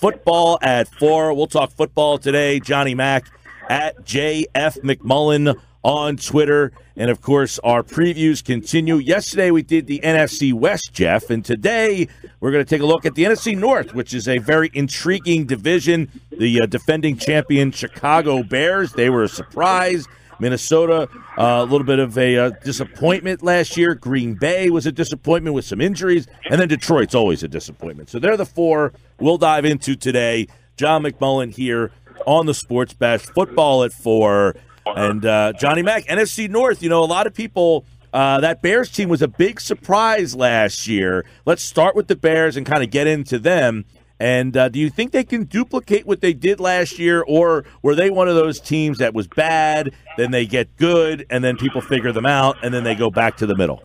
Football at 4. We'll talk football today. Johnny Mac at JF McMullen on Twitter. And, of course, our previews continue. Yesterday we did the NFC West, Jeff, and today we're going to take a look at the NFC North, which is a very intriguing division. The defending champion Chicago Bears, they were a surprise. Minnesota, a little bit of a disappointment last year. Green Bay was a disappointment with some injuries. And then Detroit's always a disappointment. So they're the 4 we'll dive into today. John McMullen here on the Sports Bash. Football at 4. And Johnny Mac, NFC North, a lot of people, that Bears team was a big surprise last year. Let's start with the Bears and kind of get into them. And do you think they can duplicate what they did last year, or were they one of those teams that was bad, then they get good, and then people figure them out, and then they go back to the middle?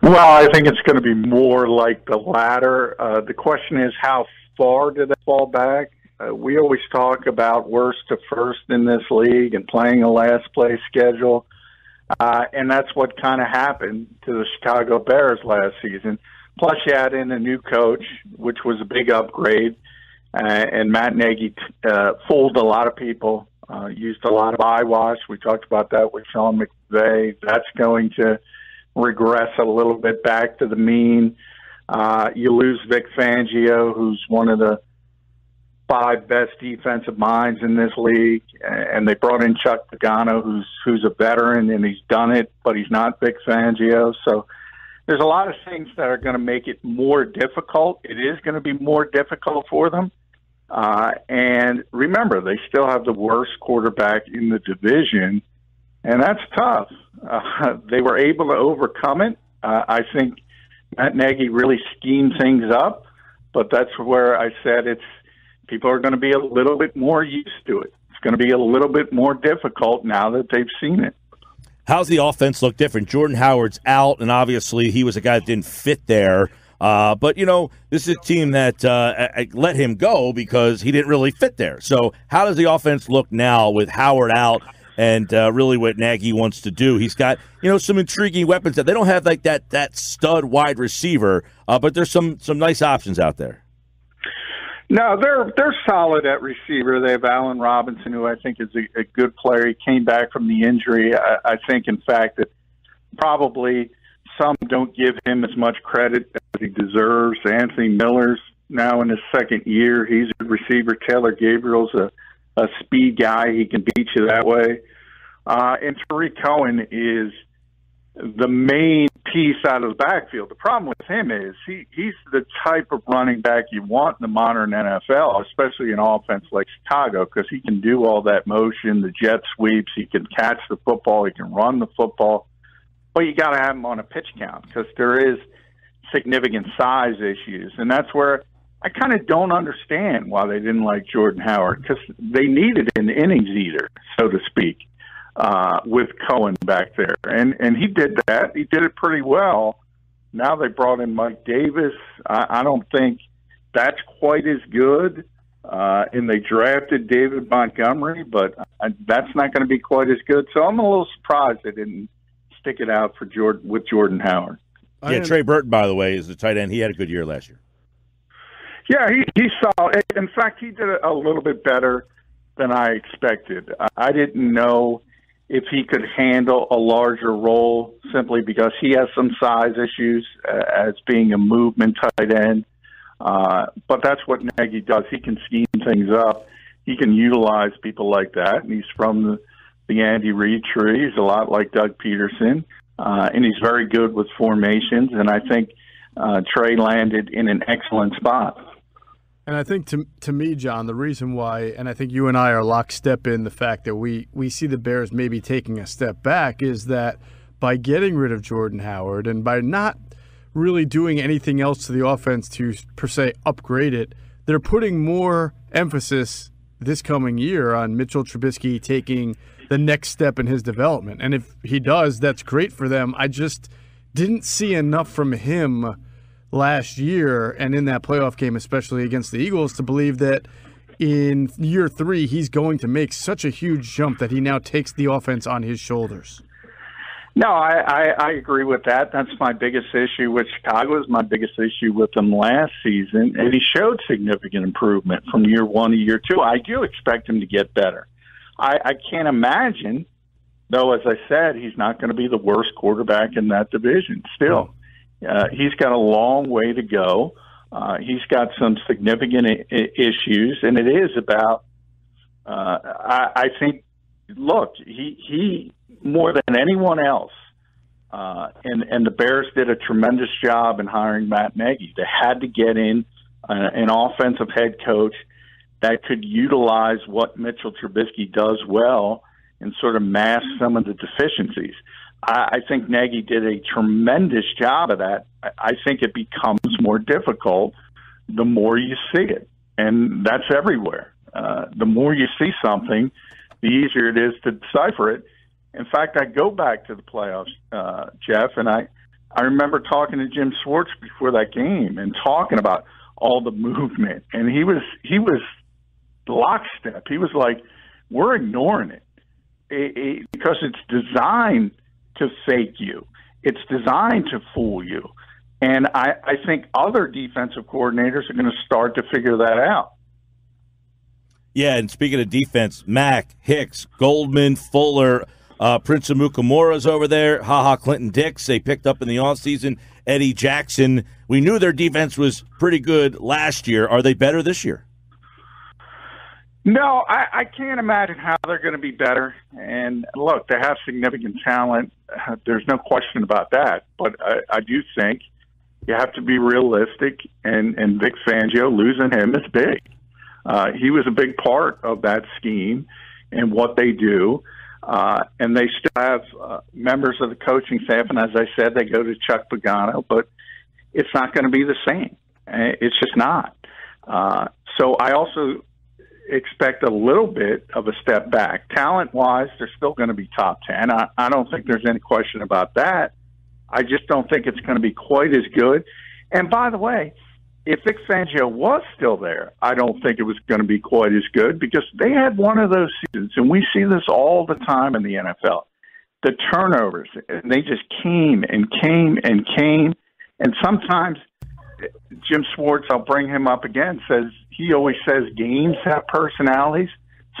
Well, I think it's going to be more like the latter. The question is, how far do they fall back? We always talk about worst to first in this league and playing a last-place schedule, and that's what kind of happened to the Chicago Bears last season. Plus, you add in a new coach, which was a big upgrade, and Matt Nagy fooled a lot of people, used a lot of eyewash. We talked about that with Sean McVay. That's going to regress a little bit back to the mean. You lose Vic Fangio, who's one of the 5 best defensive minds in this league, and they brought in Chuck Pagano, who's a veteran, and he's done it, but he's not Vic Fangio. So there's a lot of things that are going to make it more difficult. It is going to be more difficult for them. And remember, they still have the worst quarterback in the division, and that's tough. They were able to overcome it. I think Matt Nagy really schemed things up, but that's where I said people are going to be a little bit more used to it. It's going to be a little bit more difficult now that they've seen it. How's the offense look different? Jordan Howard's out, and obviously he was a guy that didn't fit there. But, this is a team that let him go because he didn't really fit there. So how does the offense look now with Howard out and really what Nagy wants to do? He's got, some intriguing weapons that they don't have like that stud wide receiver, but there's some nice options out there. No, they're solid at receiver. They have Allen Robinson, who I think is a good player. He came back from the injury. I think, in fact, that probably some don't give him as much credit as he deserves. Anthony Miller's now in his second year. He's a receiver. Taylor Gabriel's a speed guy. He can beat you that way. And Tariq Cohen is the main piece out of the backfield. The problem with him is he's the type of running back you want in the modern NFL, especially in an offense like Chicago, because he can do all that motion, the jet sweeps, he can catch the football, he can run the football. But you got to have him on a pitch count because there is significant size issues. And that's where I kind of don't understand why they didn't like Jordan Howard, because they needed an innings eater, so to speak. With Cohen back there. And he did that. He did it pretty well. Now they brought in Mike Davis. I don't think that's quite as good. And they drafted David Montgomery, but that's not going to be quite as good. So I'm a little surprised they didn't stick it out for Jordan Howard. Yeah, Trey Burton, by the way, is the tight end. He had a good year last year. Yeah, he saw. In fact, he did a little bit better than I expected. I didn't know if he could handle a larger role simply because he has some size issues as being a movement tight end. But that's what Nagy does. He can scheme things up. He can utilize people like that. And he's from the Andy Reid tree. He's a lot like Doug Peterson. And he's very good with formations. And I think Trey landed in an excellent spot. And I think to me, John, the reason why, and I think you and I are lockstep in the fact that we see the Bears maybe taking a step back, is that by getting rid of Jordan Howard and by not really doing anything else to the offense to, per se, upgrade it, they're putting more emphasis this coming year on Mitchell Trubisky taking the next step in his development. And if he does, that's great for them. I just didn't see enough from him last year and in that playoff game, especially against the Eagles, to believe that in year 3 he's going to make such a huge jump that he now takes the offense on his shoulders. No, I agree with that. That's my biggest issue with Chicago. Is my biggest issue with them last season, and he showed significant improvement from year one to year two. I do expect him to get better. I can't imagine, though, as I said, he's not going to be the worst quarterback in that division. Still, he's got a long way to go. He's got some significant issues, and it is about. I think. Look, he more than anyone else, and the Bears did a tremendous job in hiring Matt Nagy. They had to get in an offensive head coach that could utilize what Mitchell Trubisky does well and sort of mask some of the deficiencies. I think Nagy did a tremendous job of that. I think it becomes more difficult the more you see it, and that's everywhere. The more you see something, the easier it is to decipher it. In fact, I go back to the playoffs, Jeff, and I remember talking to Jim Schwartz before that game and talking about all the movement, and he was lockstep. He was like, "We're ignoring it because it's designed to fake you. It's designed to fool you." And I think other defensive coordinators are going to start to figure that out. Yeah, and speaking of defense, Mack, Hicks, Goldman, Fuller, Prince Amukamura's over there, Clinton-Dix, they picked up in the offseason, Eddie Jackson. We knew their defense was pretty good last year. Are they better this year? No, I can't imagine how they're going to be better. And look, they have significant talent. There's no question about that. But I do think you have to be realistic, and Vic Fangio, losing him is big. He was a big part of that scheme and what they do. And they still have members of the coaching staff. And as I said, they go to Chuck Pagano, but it's not going to be the same. It's just not. So I also expect a little bit of a step back. Talent-wise, they're still going to be top 10. I don't think there's any question about that. I just don't think it's going to be quite as good. And by the way, if Vic Fangio was still there, I don't think it was going to be quite as good because they had one of those seasons, and we see this all the time in the NFL. The turnovers, and they just came and came and came. And sometimes Jim Schwartz, I'll bring him up again, he always says games have personalities.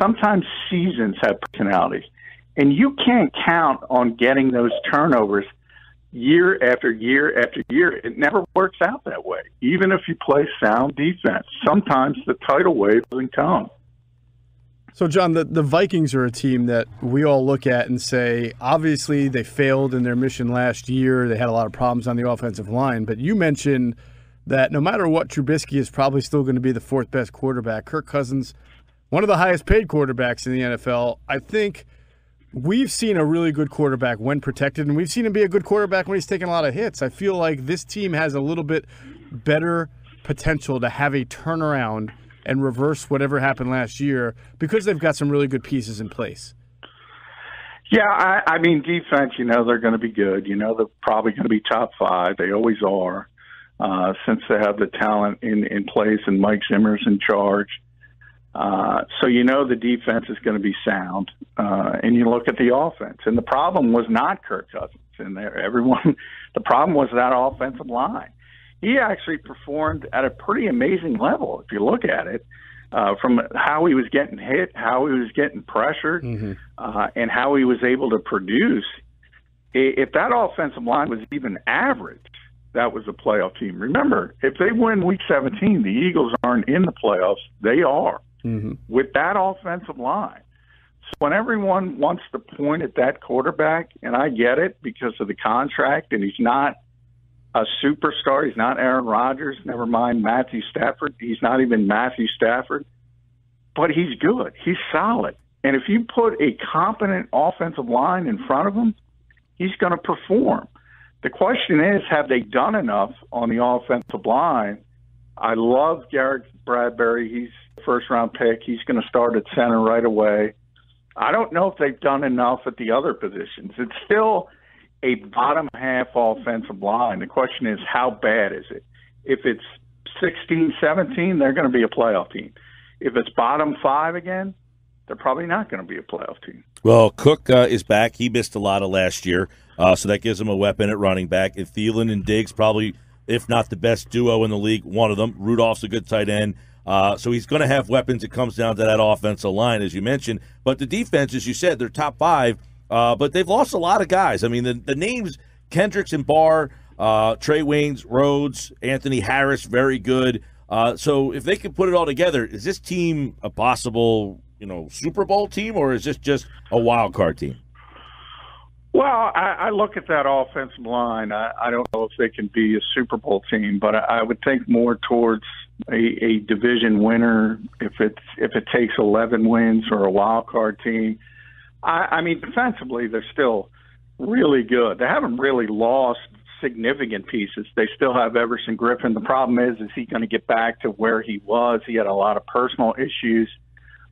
Sometimes seasons have personalities. And you can't count on getting those turnovers year after year after year. It never works out that way. Even if you play sound defense, sometimes the tidal wave doesn't come. So, John, the Vikings are a team that we all look at and say, obviously they failed in their mission last year. They had a lot of problems on the offensive line. But you mentioned that no matter what, Trubisky is probably still going to be the fourth best quarterback. Kirk Cousins, one of the highest paid quarterbacks in the NFL. I think we've seen a really good quarterback when protected, and we've seen him be a good quarterback when he's taking a lot of hits. I feel like this team has a little bit better potential to have a turnaround and reverse whatever happened last year because they've got some really good pieces in place. Yeah, I mean, defense, they're going to be good. They're probably going to be top 5. They always are, since they have the talent in place and Mike Zimmer's in charge. So the defense is going to be sound, and you look at the offense. And the problem was not Kirk Cousins and everyone. The problem was that offensive line. He actually performed at a pretty amazing level if you look at it, from how he was getting hit, how he was getting pressured, and how he was able to produce. If that offensive line was even average, that was a playoff team. Remember, if they win Week 17, the Eagles aren't in the playoffs. They are. With that offensive line. So when everyone wants to point at that quarterback, and I get it because of the contract, and he's not a superstar, he's not Aaron Rodgers, never mind Matthew Stafford, he's not even Matthew Stafford, but he's good, he's solid. And if you put a competent offensive line in front of him, he's going to perform. The question is, have they done enough on the offensive line? I love Garrett Bradbury. He's a first-round pick. He's going to start at center right away. I don't know if they've done enough at the other positions. It's still a bottom-half offensive line. The question is, how bad is it? If it's 16, 17, they're going to be a playoff team. If it's bottom 5 again, they're probably not going to be a playoff team. Well, Cook is back. He missed a lot of last year, so that gives him a weapon at running back. And Thielen and Diggs probably, if not the best duo in the league, one of them. Rudolph's a good tight end. So he's going to have weapons. It comes down to that offensive line, as you mentioned. But the defense, as you said, they're top 5, but they've lost a lot of guys. I mean, the names, Kendricks and Barr, Trey Waynes, Rhodes, Anthony Harris, very good. So if they can put it all together, is this team a possible Super Bowl team, or is this just a wild card team? Well, I look at that offensive line. I don't know if they can be a Super Bowl team, but I would think more towards a division winner if it takes 11 wins, or a wild card team. I mean, defensively, they're still really good. They haven't really lost significant pieces. They still have Everson Griffin. The problem is he going to get back to where he was? He had a lot of personal issues.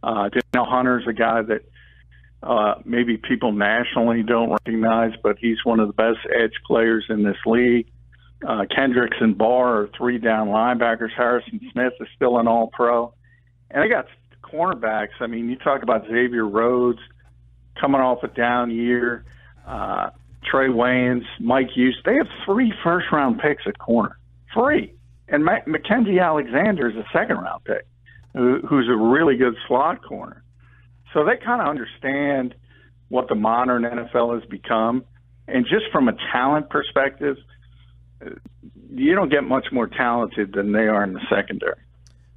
Daniel Hunter's a guy that maybe people nationally don't recognize, but he's one of the best edge players in this league. Kendricks and Barr are 3 down linebackers. Harrison Smith is still an all-pro. And they got cornerbacks. I mean, you talk about Xavier Rhodes coming off a down year, Trey Waynes, Mike Hughes. They have 3 first-round picks at corner. 3. And Mackenzie Alexander is a second-round pick, who's a really good slot corner. So they kind of understand what the modern NFL has become. And just from a talent perspective, you don't get much more talented than they are in the secondary.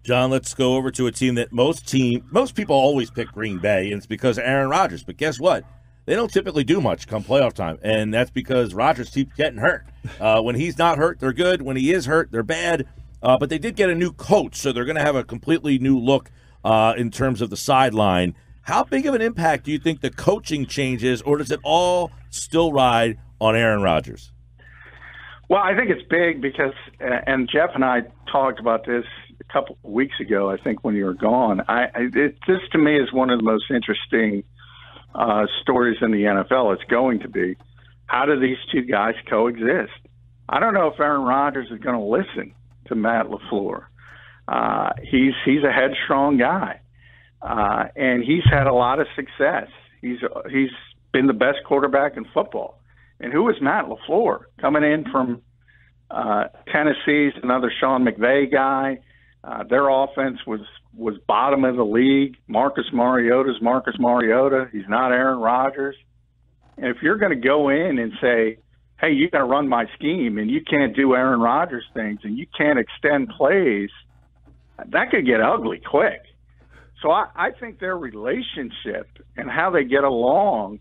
John, let's go over to a team that most people always pick Green Bay, and it's because of Aaron Rodgers. But guess what? They don't typically do much come playoff time, and that's because Rodgers keeps getting hurt. When he's not hurt, they're good. When he is hurt, they're bad. But they did get a new coach, so they're going to have a completely new look in terms of the sideline. How big of an impact do you think the coaching changes, or does it all still ride on Aaron Rodgers? Well, I think it's big because, and Jeff and I talked about this a couple of weeks ago, I think, when you were gone. This, to me, is one of the most interesting stories in the NFL. It's going to be, how do these two guys coexist? I don't know if Aaron Rodgers is going to listen to Matt LaFleur. He's a headstrong guy, and he's had a lot of success. He's been the best quarterback in football. And who is Matt LaFleur? Coming in from Tennessee's another Sean McVay guy. Their offense was bottom of the league. Marcus Mariota's Marcus Mariota. He's not Aaron Rodgers. And if you're going to go in and say, hey, you got to run my scheme, and you can't do Aaron Rodgers things, and you can't extend plays, that could get ugly quick. So I think their relationship and how they get along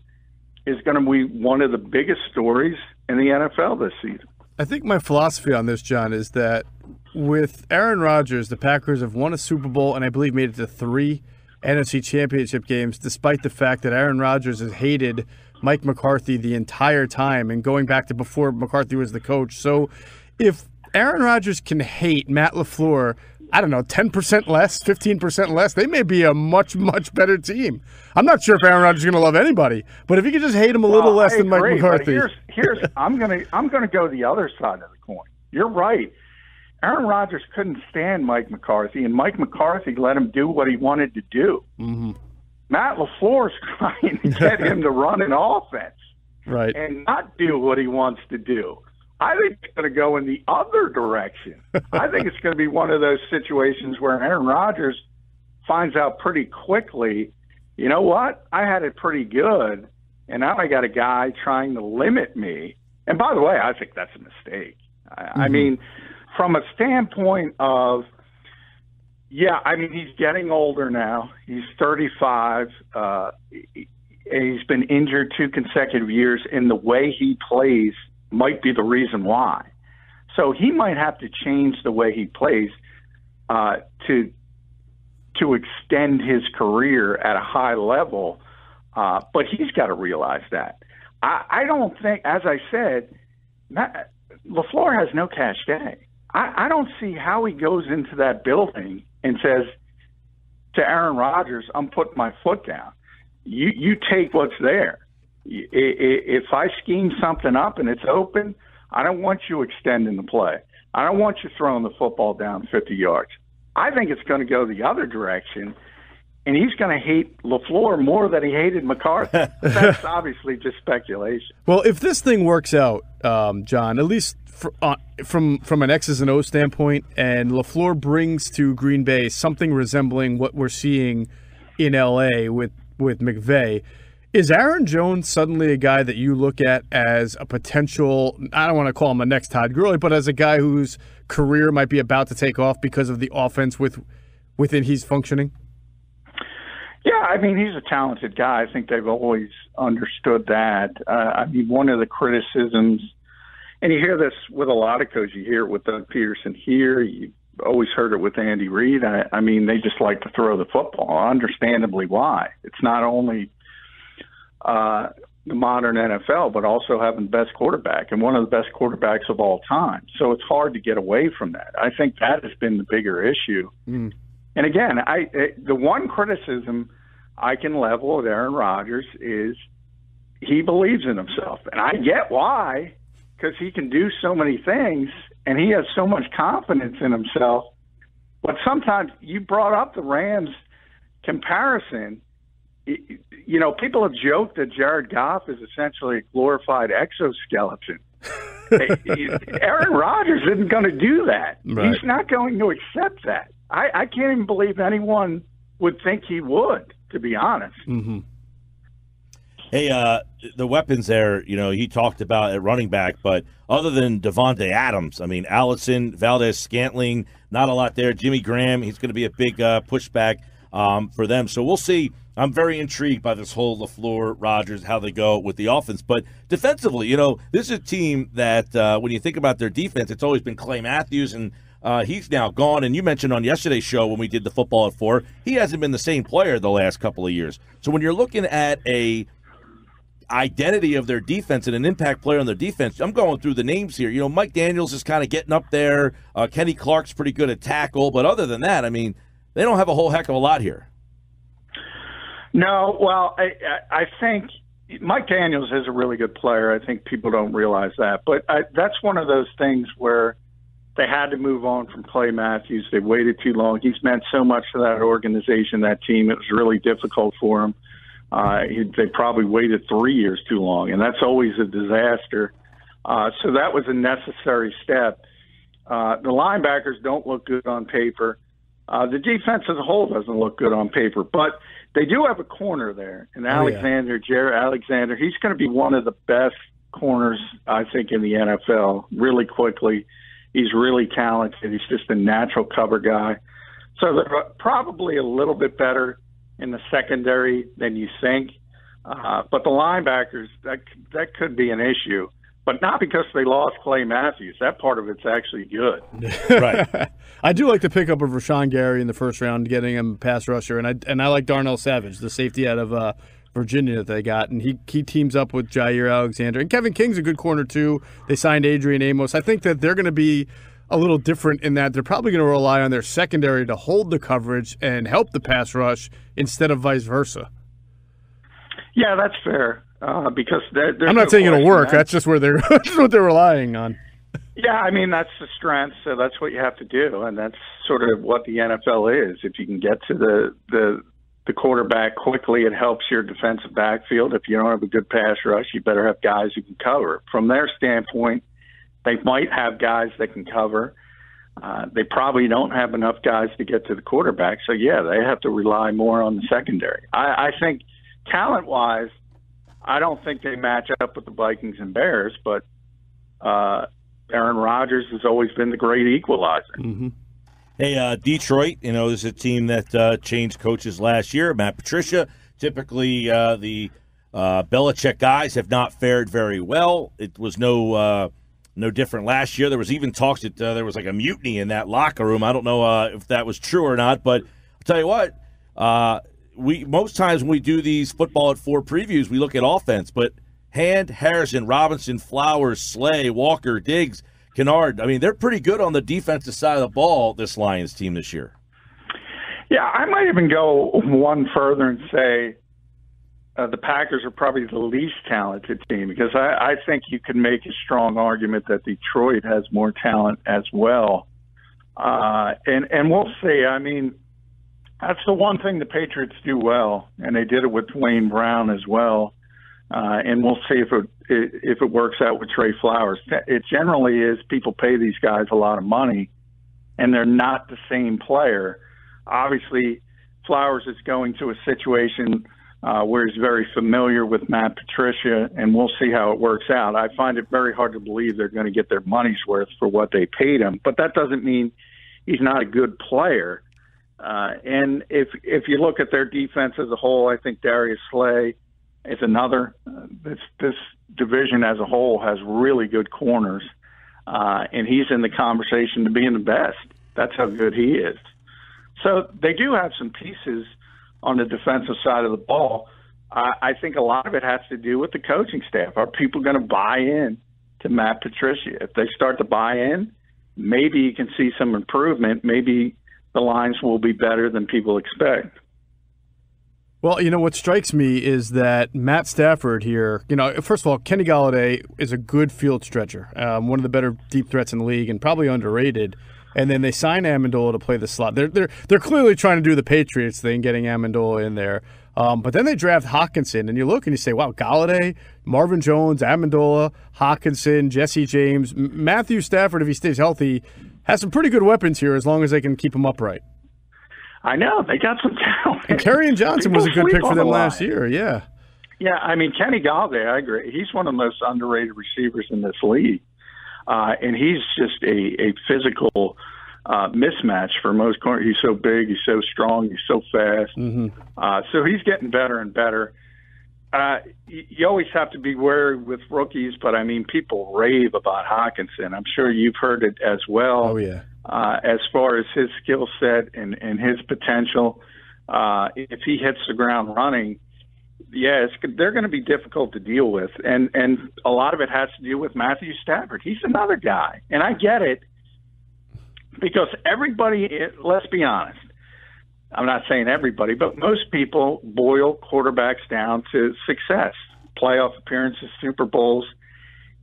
is going to be one of the biggest stories in the NFL this season. I think my philosophy on this, John, is that with Aaron Rodgers, the Packers have won a Super Bowl and I believe made it to 3 NFC Championship games, despite the fact that Aaron Rodgers has hated Mike McCarthy the entire time and going back to before McCarthy was the coach. So if Aaron Rodgers can hate Matt LaFleur, I don't know, 10% less, 15% less, they may be a much, much better team. I'm not sure if Aaron Rodgers is going to love anybody, but if he could just hate him a little less than Mike McCarthy. Here's I'm gonna go the other side of the coin. You're right. Aaron Rodgers couldn't stand Mike McCarthy, and Mike McCarthy let him do what he wanted to do. Mm-hmm. Matt LaFleur's trying to get him to run an offense, right, and not do what he wants to do. I think it's going to go in the other direction. I think it's going to be one of those situations where Aaron Rodgers finds out pretty quickly, you know what, I had it pretty good, and now I got a guy trying to limit me. And by the way, I think that's a mistake. I mean, from a standpoint of, he's getting older now. He's 35. He's been injured 2 consecutive years, and the way he plays might be the reason why. So he might have to change the way he plays to extend his career at a high level, but he's got to realize that. I don't think, as I said, LaFleur has no cachet. I don't see how he goes into that building and says to Aaron Rodgers, I'm putting my foot down. You take what's there. If I scheme something up and it's open, I don't want you extending the play. I don't want you throwing the football down 50 yards. I think it's going to go the other direction, and he's going to hate LaFleur more than he hated McCarthy. That's obviously just speculation. Well, if this thing works out, John, at least from an X's and O's standpoint, and LaFleur brings to Green Bay something resembling what we're seeing in L.A. with McVay, is Aaron Jones suddenly a guy that you look at as a potential, I don't want to call him a next Todd Gurley, but as a guy whose career might be about to take off because of the offense within he's functioning? Yeah, I mean, he's a talented guy. I think they've always understood that. I mean, one of the criticisms, and you hear this with a lot of coaches, you hear it with Doug Peterson here, you always heard it with Andy Reid. I mean, they just like to throw the football, understandably why. It's not only the modern NFL, but also having the best quarterback and one of the best quarterbacks of all time. So it's hard to get away from that. I think that has been the bigger issue. Mm. And again, the one criticism I can level at Aaron Rodgers is he believes in himself. And I get why, because he can do so many things and he has so much confidence in himself. But sometimes you brought up the Rams comparison. You know, people have joked that Jared Goff is essentially a glorified exoskeleton. Aaron Rodgers isn't going to do that. Right. He's not going to accept that. I can't even believe anyone would think he would, to be honest. Mm-hmm. Hey, the weapons there, you know, he talked about at running back, but other than Devontae Adams, I mean, Allison, Valdez-Scantling, not a lot there. Jimmy Graham, he's going to be a big pushback for them. So we'll see. I'm very intrigued by this whole LaFleur, Rodgers, how they go with the offense. But defensively, you know, this is a team that when you think about their defense, it's always been Clay Matthews, and he's now gone. And you mentioned on yesterday's show when we did the Football at 4, he hasn't been the same player the last couple of years. So when you're looking at a identity of their defense and an impact player on their defense, I'm going through the names here. You know, Mike Daniels is kind of getting up there. Kenny Clark's pretty good at tackle. But other than that, I mean, they don't have a whole heck of a lot here. No, well, I think Mike Daniels is a really good player. I think people don't realize that. But that's one of those things where they had to move on from Clay Matthews. They waited too long. He's meant so much to that organization, that team. It was really difficult for him. They probably waited 3 years too long, and that's always a disaster. So that was a necessary step. The linebackers don't look good on paper. The defense as a whole doesn't look good on paper, but they do have a corner there. And Alexander, Jared Alexander, he's going to be one of the best corners, I think, in the NFL really quickly. He's really talented. He's just a natural cover guy. So they're probably a little bit better in the secondary than you think. But the linebackers, that could be an issue. But not because they lost Clay Matthews. That part of it's actually good. Right. I do like the pickup of Rashawn Gary in the first round, getting him a pass rusher. And I like Darnell Savage, the safety out of Virginia that they got. And he teams up with Jair Alexander. And Kevin King's a good corner, too. They signed Adrian Amos. I think that they're going to be a little different in that they're probably going to rely on their secondary to hold the coverage and help the pass rush instead of vice versa. Yeah, that's fair. Because I'm not saying it'll work. That's just where that's what they're relying on. Yeah, I mean, that's the strength, so that's what you have to do, and that's sort of what the NFL is. If you can get to the quarterback quickly, it helps your defensive backfield. If you don't have a good pass rush, you better have guys who can cover. From their standpoint, they might have guys that can cover. They probably don't have enough guys to get to the quarterback, so yeah, they have to rely more on the secondary. I think talent-wise, I don't think they match up with the Vikings and Bears, but Aaron Rodgers has always been the great equalizer. Mm-hmm. Hey, Detroit, you know, is a team that changed coaches last year. Matt Patricia, typically the Belichick guys have not fared very well. It was no different last year. There was even talks that there was like a mutiny in that locker room. I don't know if that was true or not, but I'll tell you what, most times when we do these Football at 4 previews, we look at offense, but Hand, Harrison, Robinson, Flowers, Slay, Walker, Diggs, Kennard, I mean, they're pretty good on the defensive side of the ball, this Lions team this year. Yeah, I might even go one further and say the Packers are probably the least talented team, because I think you can make a strong argument that Detroit has more talent as well. And we'll see. I mean, That's the one thing the Patriots do well, and they did it with Dwayne Brown as well. And we'll see if it works out with Trey Flowers. It generally is people pay these guys a lot of money, and they're not the same player. Obviously, Flowers is going to a situation where he's very familiar with Matt Patricia, and we'll see how it works out. I find it very hard to believe they're going to get their money's worth for what they paid him, but that doesn't mean he's not a good player. And if you look at their defense as a whole, I think Darius Slay is another. This division as a whole has really good corners, and he's in the conversation to being the best. That's how good he is. So they do have some pieces on the defensive side of the ball. I think a lot of it has to do with the coaching staff. Are people going to buy in to Matt Patricia? If they start to buy in, maybe you can see some improvement. Maybe the lines will be better than people expect. Well, what strikes me is that Matt Stafford here, first of all, Kenny Golladay is a good field stretcher, one of the better deep threats in the league and probably underrated. And then they sign Amendola to play the slot. They're clearly trying to do the Patriots thing, getting Amendola in there. But then they draft Hockenson, and you look and you say, wow, Golladay, Marvin Jones, Amendola, Hockenson, Jesse James, Matthew Stafford, if he stays healthy, has some pretty good weapons here as long as they can keep him upright. I know. They got some talent. And Kerryon Johnson was a good pick for them last year, yeah. Yeah, I mean, Kenny Golladay, I agree. He's one of the most underrated receivers in this league. And he's just a physical mismatch for most corners. He's so big, he's so strong, he's so fast. Mm-hmm. So he's getting better and better. You always have to be wary with rookies, but, I mean, people rave about Hockenson. I'm sure you've heard it as well. Oh, yeah. As far as his skill set and his potential, if he hits the ground running, they're going to be difficult to deal with. And a lot of it has to do with Matthew Stafford. He's another guy. And I get it because everybody, let's be honest, I'm not saying everybody, but most people boil quarterbacks down to success, playoff appearances, Super Bowls.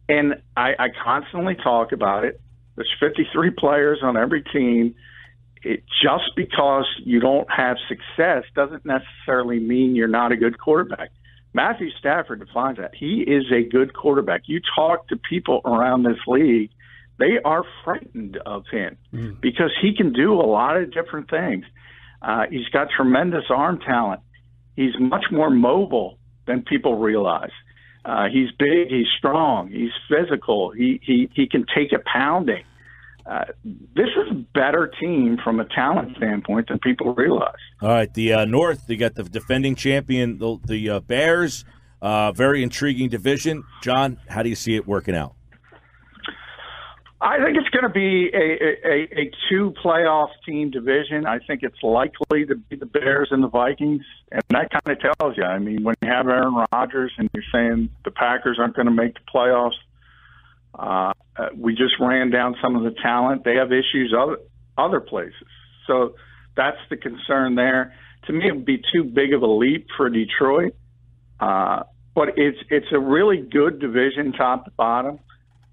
And I constantly talk about it. There's 53 players on every team. Just because you don't have success doesn't necessarily mean you're not a good quarterback. Matthew Stafford defines that. He is a good quarterback. You talk to people around this league, they are frightened of him because he can do a lot of different things. He's got tremendous arm talent. He's much more mobile than people realize. He's big, he's strong, he's physical, he can take a pounding. This is a better team from a talent standpoint than people realize. All right, the North, they got the defending champion, the Bears. Very intriguing division. John, how do you see it working out? I think it's going to be a two playoff team division. I think it's likely to be the Bears and the Vikings, and that kind of tells you. I mean, when you have Aaron Rodgers and you're saying the Packers aren't going to make the playoffs, we just ran down some of the talent. They have issues other places. So that's the concern there. To me, it would be too big of a leap for Detroit. But it's a really good division top to bottom.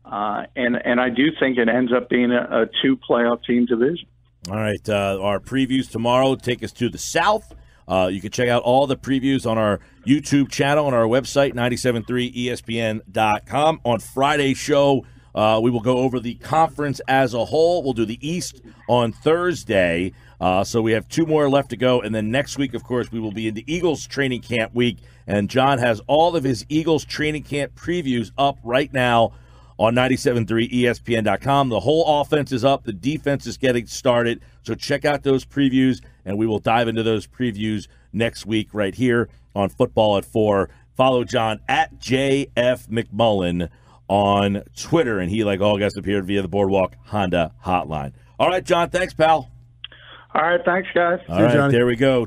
And I do think it ends up being a two playoff team division. All right. Our previews tomorrow take us to the South. You can check out all the previews on our YouTube channel, on our website, 973ESPN.com. On Friday's show, we will go over the conference as a whole. We'll do the East on Thursday. So we have two more left to go. And then next week, of course, we will be in the Eagles training camp week. And John has all of his Eagles training camp previews up right now on 973ESPN.com. The whole offense is up. The defense is getting started. So check out those previews, and we will dive into those previews next week right here on Football at 4. Follow John at JF McMullen on Twitter, and he, like all guests, appeared via the Boardwalk Honda hotline. All right, John, thanks, pal. All right, thanks, guys. All right, there we go.